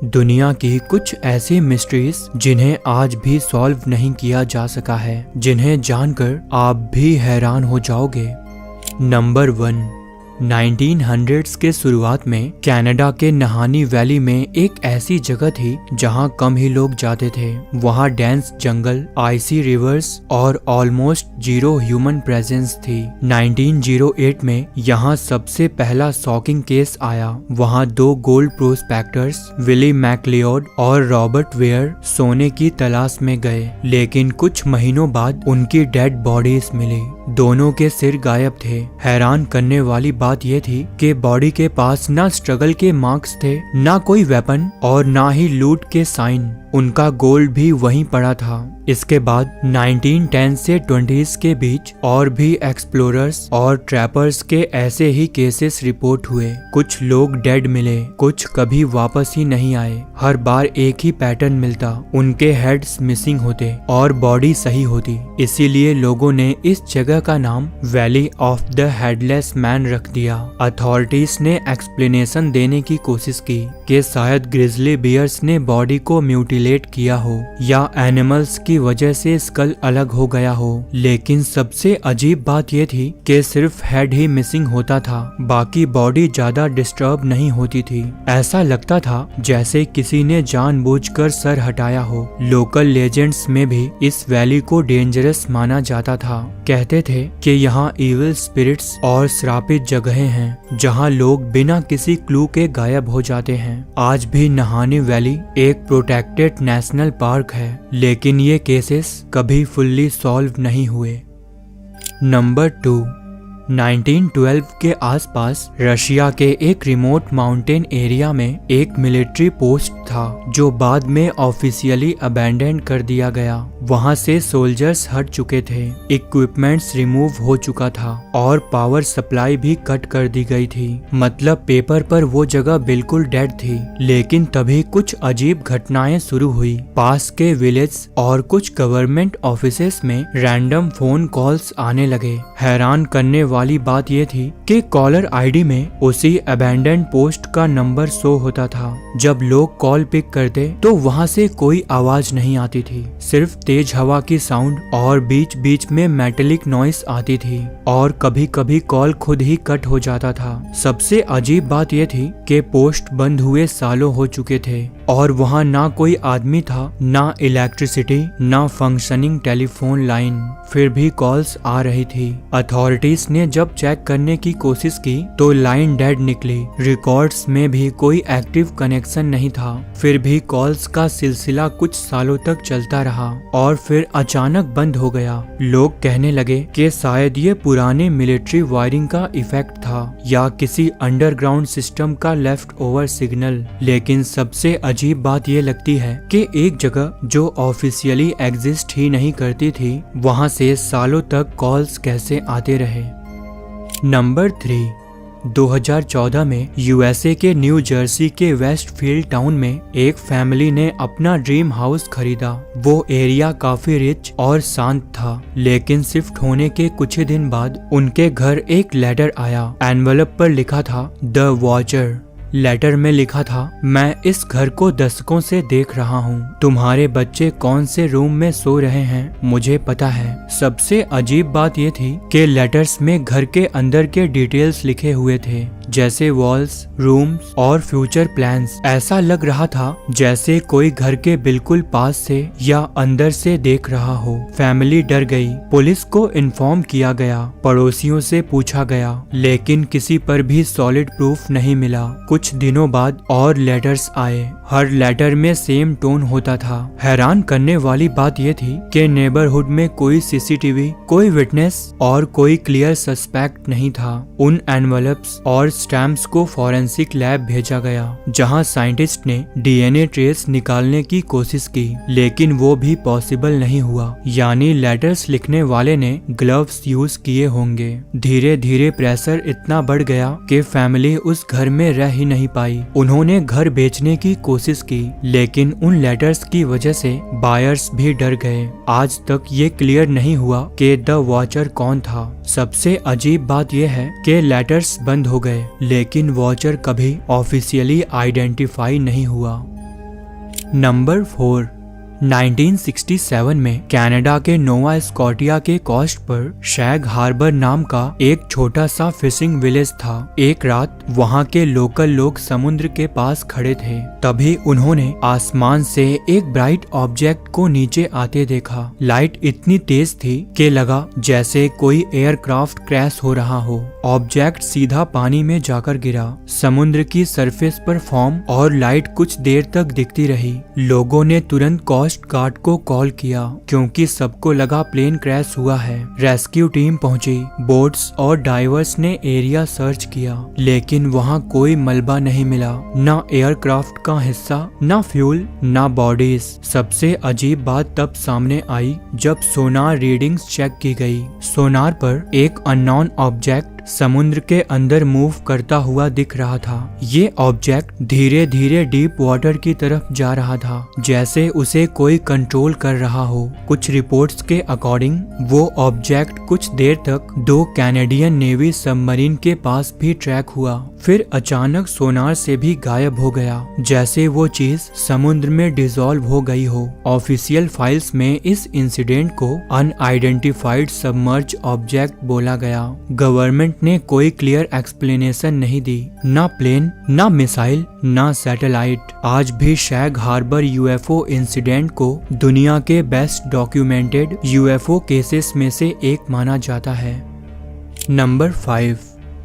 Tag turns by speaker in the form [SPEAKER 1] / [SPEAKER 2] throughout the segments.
[SPEAKER 1] दुनिया की कुछ ऐसी मिस्ट्रीज जिन्हें आज भी सॉल्व नहीं किया जा सका है, जिन्हें जानकर आप भी हैरान हो जाओगे। नंबर 1, 1900s के शुरुआत में कनाडा के नहानी वैली में एक ऐसी जगह थी जहां कम ही लोग जाते थे। वहां डेंस जंगल, आइसी रिवर्स और ऑलमोस्ट जीरो ह्यूमन प्रेजेंस थी। 1908 में यहां सबसे पहला शॉकिंग केस आया। वहां 2 गोल्ड प्रोस्पेक्टर्स विली मैकलियोड और रॉबर्ट वेयर सोने की तलाश में गए, लेकिन कुछ महीनों बाद उनकी डेड बॉडीज मिली। दोनों के सिर गायब थे। हैरान करने वाली बात यह थी कि बॉडी के पास ना स्ट्रगल के मार्क्स थे, ना कोई वेपन और ना ही लूट के साइन। उनका गोल्ड भी वहीं पड़ा था। इसके बाद 1910 से 20s के बीच और भी एक्सप्लोरर्स और ट्रैपर्स के ऐसे ही केसेस रिपोर्ट हुए। कुछ लोग डेड मिले, कुछ कभी वापस ही नहीं आए। हर बार एक ही पैटर्न मिलता, उनके हेड्स मिसिंग होते और बॉडी सही होती। इसीलिए लोगों ने इस जगह का नाम valley of the headless man रख दिया। अथॉरिटीज ने एक्सप्लेनेशन देने की कोशिश की कि शायद ग्रिजली बियर्स ने बॉडी को म्यूटिलेट किया हो या एनिमल्स की वजह से स्कल अलग हो गया हो, लेकिन सबसे अजीब बात यह थी कि सिर्फ हेड ही मिसिंग होता था, बाकी बॉडी ज्यादा डिस्टर्ब नहीं होती थी। ऐसा लगता था जैसे किसी ने जानबूझकर सर हटाया हो। लोकल लेजेंड्स में भी इस वैली को डेंजरस माना जाता था। कहते थे कि यहाँ इविल स्पिरिट्स और श्रापित जगहें हैं जहाँ लोग बिना किसी क्लू के गायब हो जाते हैं। आज भी नहानी वैली एक प्रोटेक्टेड नेशनल पार्क है, लेकिन ये केसेस कभी फुल्ली सॉल्व नहीं हुए। नंबर 2, 1912 के आसपास रशिया के एक रिमोट माउंटेन एरिया में एक मिलिट्री पोस्ट था जो बाद में ऑफिशियली अबैंडन कर दिया गया। वहां से सोल्जर्स हट चुके थे, इक्विपमेंट्स रिमूव हो चुका था और पावर सप्लाई भी कट कर दी गई थी। मतलब पेपर पर वो जगह बिल्कुल डेड थी। लेकिन तभी कुछ अजीब घटनाएं शुरू हुई। पास के विलेज और कुछ गवर्नमेंट ऑफिसेस में रैंडम फोन कॉल्स आने लगे। हैरान करने वाली बात यह थी कि कॉलर आईडी में उसी अबैंडन पोस्ट का नंबर शो होता था। जब लोग कॉल पिक करते तो वहां से कोई आवाज नहीं आती थी, सिर्फ तेज हवा की साउंड और बीच बीच में मेटेलिक नॉइस आती थी और कभी कभी कॉल खुद ही कट हो जाता था। सबसे अजीब बात यह थी कि पोस्ट बंद हुए सालों हो चुके थे और वहां ना कोई आदमी था, ना इलेक्ट्रिसिटी, ना फंक्शनिंग टेलीफोन लाइन, फिर भी कॉल्स आ रही थी। अथॉरिटीज ने जब चेक करने की कोशिश की तो लाइन डेड निकली। रिकॉर्ड्स में भी कोई एक्टिव कनेक्शन नहीं था। फिर भी कॉल्स का सिलसिला कुछ सालों तक चलता रहा और फिर अचानक बंद हो गया। लोग कहने लगे कि शायद ये पुराने मिलिट्री वायरिंग का इफेक्ट था या किसी अंडरग्राउंड सिस्टम का लेफ्ट ओवर सिग्नल। लेकिन सबसे अजीब बात ये लगती है कि एक जगह जो ऑफिशियली एग्जिस्ट ही नहीं करती थी, वहां से सालों तक कॉल्स कैसे आते रहे। नंबर 3, 2014 में यूएसए के न्यू जर्सी के वेस्टफील्ड टाउन में एक फैमिली ने अपना ड्रीम हाउस खरीदा। वो एरिया काफी रिच और शांत था, लेकिन शिफ्ट होने के कुछ ही दिन बाद उनके घर एक लेटर आया। एनवेलप पर लिखा था द वॉचर। लेटर में लिखा था, मैं इस घर को दशकों से देख रहा हूँ। तुम्हारे बच्चे कौन से रूम में सो रहे हैं मुझे पता है। सबसे अजीब बात ये थी कि लेटर्स में घर के अंदर के डिटेल्स लिखे हुए थे, जैसे वॉल्स, रूम्स और फ्यूचर प्लान्स। ऐसा लग रहा था जैसे कोई घर के बिल्कुल पास से या अंदर से देख रहा हो। फैमिली डर गई। पुलिस को इन्फॉर्म किया गया, पड़ोसियों से पूछा गया, लेकिन किसी पर भी सॉलिड प्रूफ नहीं मिला। कुछ दिनों बाद और लेटर्स आए। हर लेटर में सेम टोन होता था। हैरान करने वाली बात यह थी कि नेबरहुड में कोई सीसीटीवी, कोई विटनेस और कोई क्लियर सस्पेक्ट नहीं था। उन एनवेलप्स और स्टैम्प्स को फॉरेंसिक लैब भेजा गया, जहां साइंटिस्ट ने डीएनए ट्रेस निकालने की कोशिश की, लेकिन वो भी पॉसिबल नहीं हुआ। यानी लेटर्स लिखने वाले ने ग्लव्स यूज किए होंगे। धीरे धीरे प्रेशर इतना बढ़ गया कि फैमिली उस घर में रह ही नहीं पाई। उन्होंने घर बेचने की कोशिश की, लेकिन उन लेटर्स की वजह से बायर्स भी डर गए। आज तक ये क्लियर नहीं हुआ कि द वॉचर कौन था। सबसे अजीब बात यह है कि लेटर्स बंद हो गए, लेकिन वॉचर कभी ऑफिशियली आइडेंटिफाई नहीं हुआ। नंबर 4, 1967 में कनाडा के नोवा स्कॉटिया के कोस्ट पर शैग हार्बर नाम का एक छोटा सा फिशिंग विलेज था। एक रात वहां के लोकल लोग समुद्र के पास खड़े थे। तभी उन्होंने आसमान से एक ब्राइट ऑब्जेक्ट को नीचे आते देखा। लाइट इतनी तेज थी कि लगा जैसे कोई एयरक्राफ्ट क्रैश हो रहा हो। ऑब्जेक्ट सीधा पानी में जाकर गिरा। समुद्र की सरफेस पर फॉर्म और लाइट कुछ देर तक दिखती रही। लोगों ने तुरंत कोस्ट गार्ड को कॉल किया क्योंकि सबको लगा प्लेन क्रैश हुआ है। रेस्क्यू टीम पहुंची। बोट्स और डाइवर्स ने एरिया सर्च किया, लेकिन वहां कोई मलबा नहीं मिला, न एयरक्राफ्ट का हिस्सा, न फ्यूल, न बॉडीज। सबसे अजीब बात तब सामने आई जब सोनार रीडिंग्स चेक की गई। सोनार पर एक अननोन ऑब्जेक्ट समुद्र के अंदर मूव करता हुआ दिख रहा था। ये ऑब्जेक्ट धीरे धीरे डीप वाटर की तरफ जा रहा था, जैसे उसे कोई कंट्रोल कर रहा हो। कुछ रिपोर्ट्स के अकॉर्डिंग वो ऑब्जेक्ट कुछ देर तक 2 कैनेडियन नेवी सबमरीन के पास भी ट्रैक हुआ, फिर अचानक सोनार से भी गायब हो गया, जैसे वो चीज समुद्र में डिसॉल्व हो गई हो। ऑफिशियल फाइल्स में इस इंसिडेंट को अनआइडेंटिफाइड सबमर्ज ऑब्जेक्ट बोला गया। गवर्नमेंट ने कोई क्लियर एक्सप्लेनेशन नहीं दी, ना प्लेन, ना मिसाइल, ना सैटेलाइट। आज भी शैग हार्बर यूएफओ इंसिडेंट को दुनिया के बेस्ट डॉक्यूमेंटेड यूएफओ केसेस में से एक माना जाता है। नंबर 5,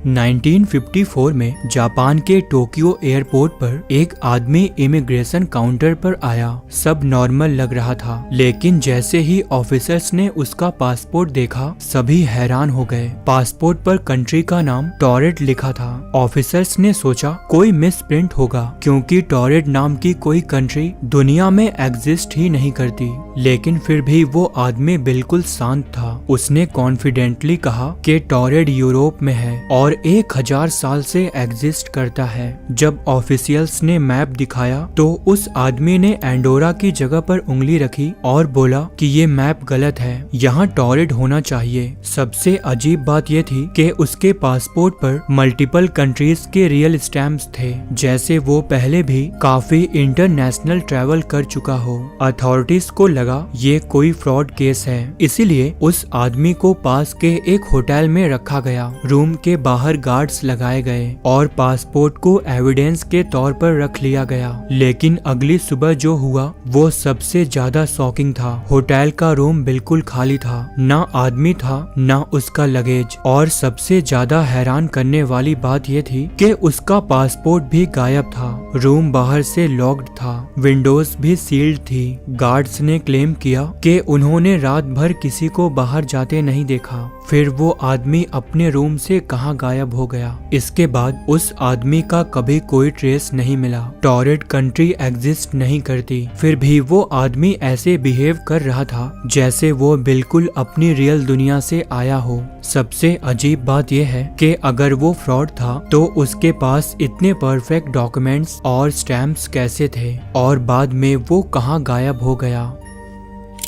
[SPEAKER 1] 1954 में जापान के टोक्यो एयरपोर्ट पर एक आदमी इमिग्रेशन काउंटर पर आया। सब नॉर्मल लग रहा था, लेकिन जैसे ही ऑफिसर्स ने उसका पासपोर्ट देखा सभी हैरान हो गए। पासपोर्ट पर कंट्री का नाम टॉरेट लिखा था। ऑफिसर्स ने सोचा कोई मिस प्रिंट होगा, क्योंकि टॉरेट नाम की कोई कंट्री दुनिया में एग्जिस्ट ही नहीं करती। लेकिन फिर भी वो आदमी बिल्कुल शांत था। उसने कॉन्फिडेंटली कहा कि टॉरेट यूरोप में है और 1000 साल से एग्जिस्ट करता है। जब ऑफिशियल्स ने मैप दिखाया तो उस आदमी ने एंडोरा की जगह पर उंगली रखी और बोला कि ये मैप गलत है, यहाँ टॉरेट होना चाहिए। सबसे अजीब बात ये थी कि उसके पासपोर्ट पर मल्टीपल कंट्रीज के रियल स्टैम्प्स थे, जैसे वो पहले भी काफी इंटरनेशनल ट्रैवल कर चुका हो। अथॉरिटीज को लगा ये कोई फ्रॉड केस है, इसीलिए उस आदमी को पास के एक होटल में रखा गया। रूम के बाहर गार्ड्स लगाए गए और पासपोर्ट को एविडेंस के तौर पर रख लिया गया। लेकिन अगली सुबह जो हुआ वो सबसे ज्यादा शॉकिंग था। होटल का रूम बिल्कुल खाली था, ना आदमी था ना उसका लगेज, और सबसे ज्यादा हैरान करने वाली बात ये थी कि उसका पासपोर्ट भी गायब था। रूम बाहर से लॉक्ड था, विंडोज भी सील्ड थी। गार्ड्स ने क्लेम किया कि उन्होंने रात भर किसी को बाहर जाते नहीं देखा। फिर वो आदमी अपने रूम से कहां गायब हो गया। इसके बाद उस आदमी का कभी कोई ट्रेस नहीं मिला। टॉरेट कंट्री एग्जिस्ट नहीं करती, फिर भी वो आदमी ऐसे बिहेव कर रहा था जैसे वो बिल्कुल अपनी रियल दुनिया से आया हो। सबसे अजीब बात यह है कि अगर वो फ्रॉड था तो उसके पास इतने परफेक्ट डॉक्यूमेंट्स और स्टैम्प्स कैसे थे, और बाद में वो कहां गायब हो गया।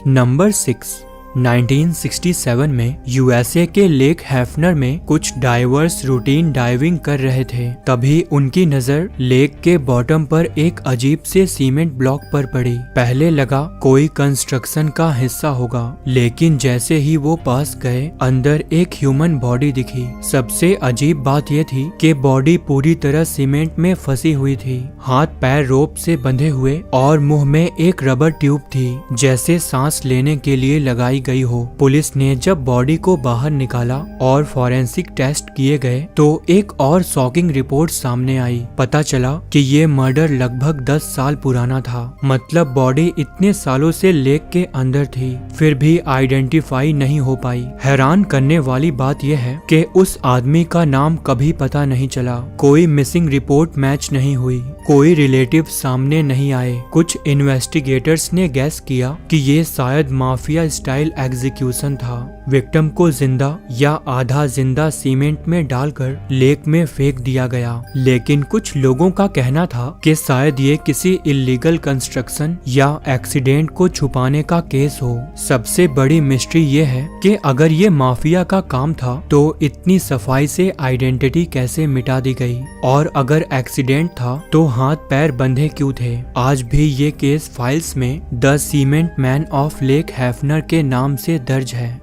[SPEAKER 1] नंबर 6, 1967 में यूएसए के लेक हैफनर में कुछ डाइवर्स रूटीन डाइविंग कर रहे थे। तभी उनकी नजर लेक के बॉटम पर एक अजीब से सीमेंट ब्लॉक पर पड़ी। पहले लगा कोई कंस्ट्रक्शन का हिस्सा होगा, लेकिन जैसे ही वो पास गए अंदर एक ह्यूमन बॉडी दिखी। सबसे अजीब बात ये थी कि बॉडी पूरी तरह सीमेंट में फंसी हुई थी। हाथ पैर रोप से बंधे हुए और मुंह में एक रबर ट्यूब थी, जैसे सांस लेने के लिए लगाई गई हो। पुलिस ने जब बॉडी को बाहर निकाला और फॉरेंसिक टेस्ट किए गए तो एक और शॉकिंग रिपोर्ट सामने आई। पता चला कि ये मर्डर लगभग 10 साल पुराना था। मतलब बॉडी इतने सालों से लेक के अंदर थी, फिर भी आइडेंटिफाई नहीं हो पाई। हैरान करने वाली बात यह है कि उस आदमी का नाम कभी पता नहीं चला। कोई मिसिंग रिपोर्ट मैच नहीं हुई, कोई रिलेटिव सामने नहीं आए। कुछ इन्वेस्टिगेटर्स ने गैस किया कि ये शायद माफिया स्टाइल एग्जीक्यूशन था। विक्टिम को जिंदा या आधा जिंदा सीमेंट में डालकर लेक में फेंक दिया गया। लेकिन कुछ लोगों का कहना था कि शायद ये किसी इल्लीगल कंस्ट्रक्शन या एक्सीडेंट को छुपाने का केस हो। सबसे बड़ी मिस्ट्री ये है कि अगर ये माफिया का काम था तो इतनी सफाई से आइडेंटिटी कैसे मिटा दी गई, और अगर एक्सीडेंट था तो हाथ पैर बंधे क्यों थे। आज भी ये केस फाइल्स में the cement man of Lake Hafner के नाम से दर्ज है।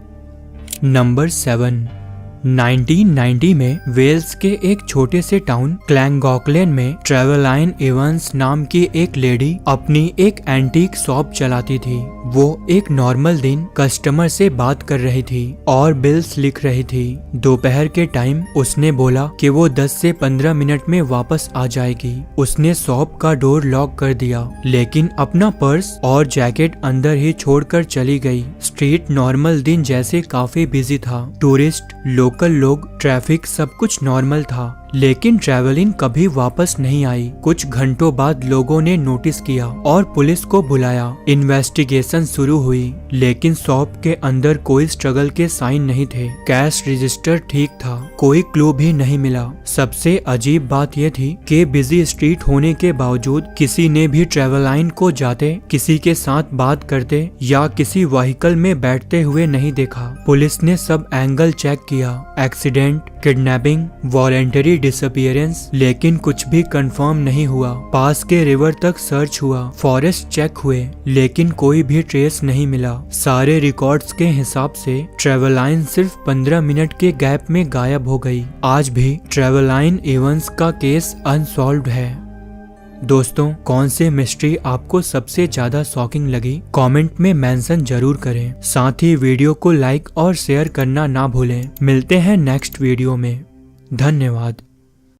[SPEAKER 1] नंबर 7, 1990 में वेल्स के एक छोटे से टाउन क्लैंगॉकलेन में ट्रेवलाइन एवंस नाम की एक लेडी अपनी एक एंटीक शॉप चलाती थी। वो एक नॉर्मल दिन कस्टमर से बात कर रही थी और बिल्स लिख रही थी। दोपहर के टाइम उसने बोला कि वो 10 से 15 मिनट में वापस आ जाएगी। उसने शॉप का डोर लॉक कर दिया, लेकिन अपना पर्स और जैकेट अंदर ही छोड़कर चली गई। स्ट्रीट नॉर्मल दिन जैसे काफी बिजी था। टूरिस्ट, लोकल लोग, ट्रैफिक सब कुछ नॉर्मल था, लेकिन ट्रेवलिन कभी वापस नहीं आई। कुछ घंटों बाद लोगों ने नोटिस किया और पुलिस को बुलाया। इन्वेस्टिगेशन शुरू हुई, लेकिन शॉप के अंदर कोई स्ट्रगल के साइन नहीं थे। कैश रजिस्टर ठीक था, कोई क्लू भी नहीं मिला। सबसे अजीब बात यह थी कि बिजी स्ट्रीट होने के बावजूद किसी ने भी ट्रेवलाइन को जाते, किसी के साथ बात करते या किसी व्हीकल में बैठते हुए नहीं देखा। पुलिस ने सब एंगल चेक किया, एक्सीडेंट, किडनैपिंग, वॉलेंटरी डिसअपीयरेंस, लेकिन कुछ भी कंफर्म नहीं हुआ। पास के रिवर तक सर्च हुआ, फॉरेस्ट चेक हुए, लेकिन कोई भी ट्रेस नहीं मिला। सारे रिकॉर्ड्स के हिसाब से ट्रेवलाइन सिर्फ 15 मिनट के गैप में गायब हो गई। आज भी ट्रेवलाइन एवंस का केस अनसॉल्व्ड है। दोस्तों, कौन से मिस्ट्री आपको सबसे ज्यादा शॉकिंग लगी, कमेंट में मेंशन जरूर करें। साथ ही वीडियो को लाइक और शेयर करना ना भूलें। मिलते हैं नेक्स्ट वीडियो में। धन्यवाद।